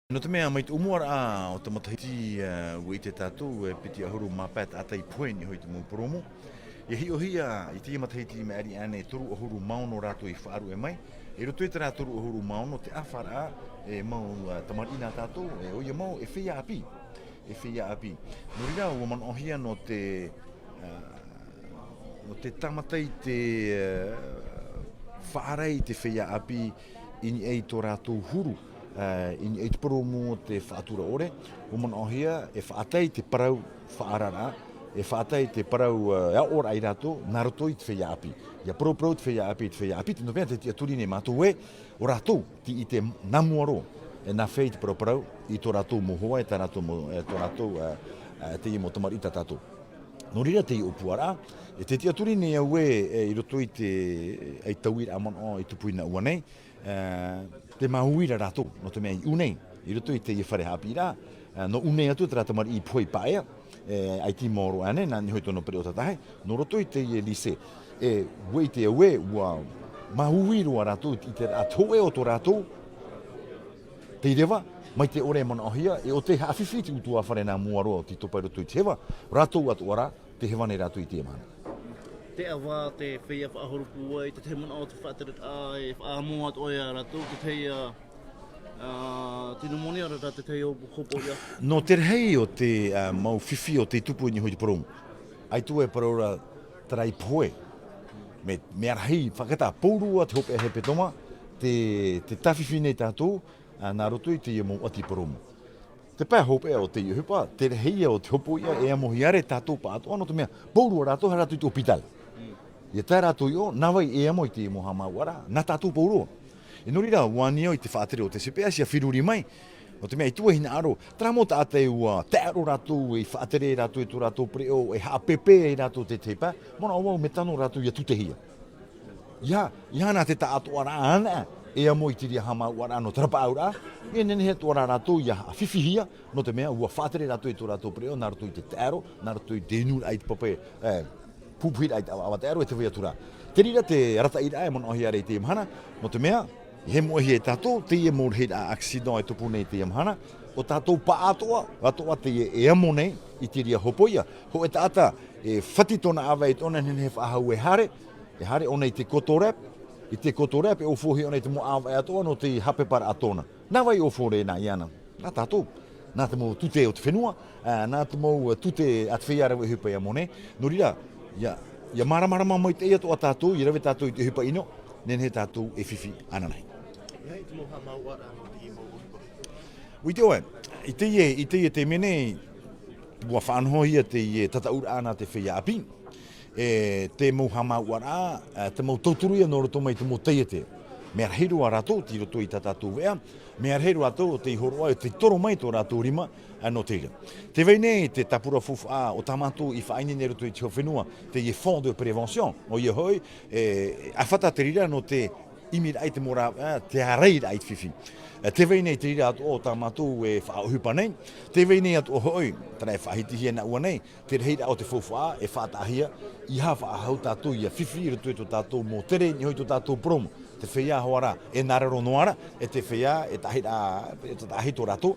No te mea mai te umuara o te matahiti ua i te tātou piti ahuru mapet atai poen i hoi te mōporomo. I hi o hia i te matahiti me ari ane toru ahuru maono rato i whaaru e mai. E roto i te rā toru ahuru maono te awhara e mau tamarina tātou e o ia mau e whia api. E whia api. No rira ua man ohia no te tamatai te whaarai te whia api ini ei tō rātou huru. In te poromo te whaatura ore, o man ohia e whaatai te parau whaarara, e whaatai te parau ora ai rato, nā roto i te whea api. Ia pro te whea api, tino pēr te aturi ne mātou e, o rato, ti i te namuaro, e nā whei te parau, i tō rato mohoa, e tō rato te i mo tamarita tātou. No rira te i opuara, e te aturi ne au e i roto i te ai tauira aman o i tupuina ua nei, te mahuira rato, no te mea i unei, i roto i te i whare hapi rā, no unei atu te rata mari i poi paea, ai ti moro ane, nā ni hoi tono pere o tatahe, no roto i te i lise, wei te aue, ua mahuirua rato, i te atoe o to rato, te rewa, mai te ore mana ohia, e o te hawhiwhi te utua whare nā muaroa o ti topai roto i te hewa, rato atu ora, te hewa nei rato i te mana. Te awa te whea whaahorupu ai, te te mana o te whaatarit ai, whaamoa at oia rato, te teia tino moni ara rā te teia hopo ia. No te rei o te mau whiwhi o te tupu ni hoi te poromu. Ai tu e paraura tarai poe. Me arahei whakata pourua te hope e he petoma, te tawhiwhi nei tātou, nā roto i te ia mau ati poromu. Te pā hope o te iuhupa, te rei o te hopo ia e amohi are tātou pa ato, ano te mea pourua rato, ha rato i te opitale. Ia tā rato i o, nawai e amo i te moha mauara, nā tātou paurua. E nori rā, wānia i te whaatere o te CPA, sia whiruri mai, o te mea i tua hina aro, tra mo tā te ua, te aro rato, e whaatere rato, e tō rato preo, e haapepe e rato te tepa, mona o me tano rato ia tutehia. Ia nā te tā ato ara ana, e amo i te ria hamauara no trapa aura, e nene he tō rato ia whiwhihia, no te mea ua whaatere rato e tō rato preo, nā rato i te aro, nā rato i te nur ai te pape, pupuhira ai te awa te aro e te waiatura. Te rira te rata ira e mona ohi are i te imhana, no te mea, he mohi e tātou, te ie mōr hei a accident e tupu nei te imhana, o tātou pa atoa te e amo nei i te ria hopoia. Ho e tāta, e whatitona awa e tona nene he whahau e hare o nei te kotorep, i te kotorep e o fuhi o nei te mo awa e atoa no te hapepara atona. Nā wai o fore nā iana, nā tātou. Nā te mo tute o te whenua, nā te mo tute at whiara we hupa i amo nei. No rira, ia maramarama mai te ia toa tātou, i rawe tātou i te hupa ino, nene he tātou e whiwhi ana nei. Hei te moha mauara i mau urupa. Ui te oe, i te ie te mene, ua whaanohia te ie tataura ana te whia api, te moha mauara, te mau tauturuia no roto mai te mo teia te. Me arheru a rato, ti roto i tātou vea, me arheru a rato, te ihoroa, te toro mai tō rato rima, no teira. Te vei te tapura fufa o tamato i whaini ne roto i te whenua, te ie fond de prévention, o ie hoi, a whata te rira no te imir ai te mora, te areira ai te whiwhi. Te vei te rira ato o tamato e whaohupa nei, te vei ato o hoi, tana e whahitihia na ua nei, te reira o te fufa e whaatahia, i hawa a hau tātou i a whiwhi i roto i tō tātou mō tere, ni hoi tō tātou promo. Te whea hoara e nārero noara, e te whea e tahi tō rato,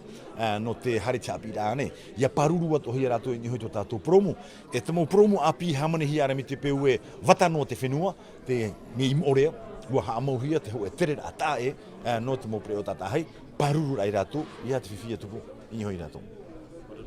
no te hare chapi rā nei. Ia paruru atu hia rato i hoi tō tātou promo. E te mō promo api hamane hi ara mi te peu e watano te whenua, te mi imorea, ua haamauhia te ho e tere rā tae, no te mō preo tātāhei, paruru rai rato, ia te whiwhia tupu i hoi rato.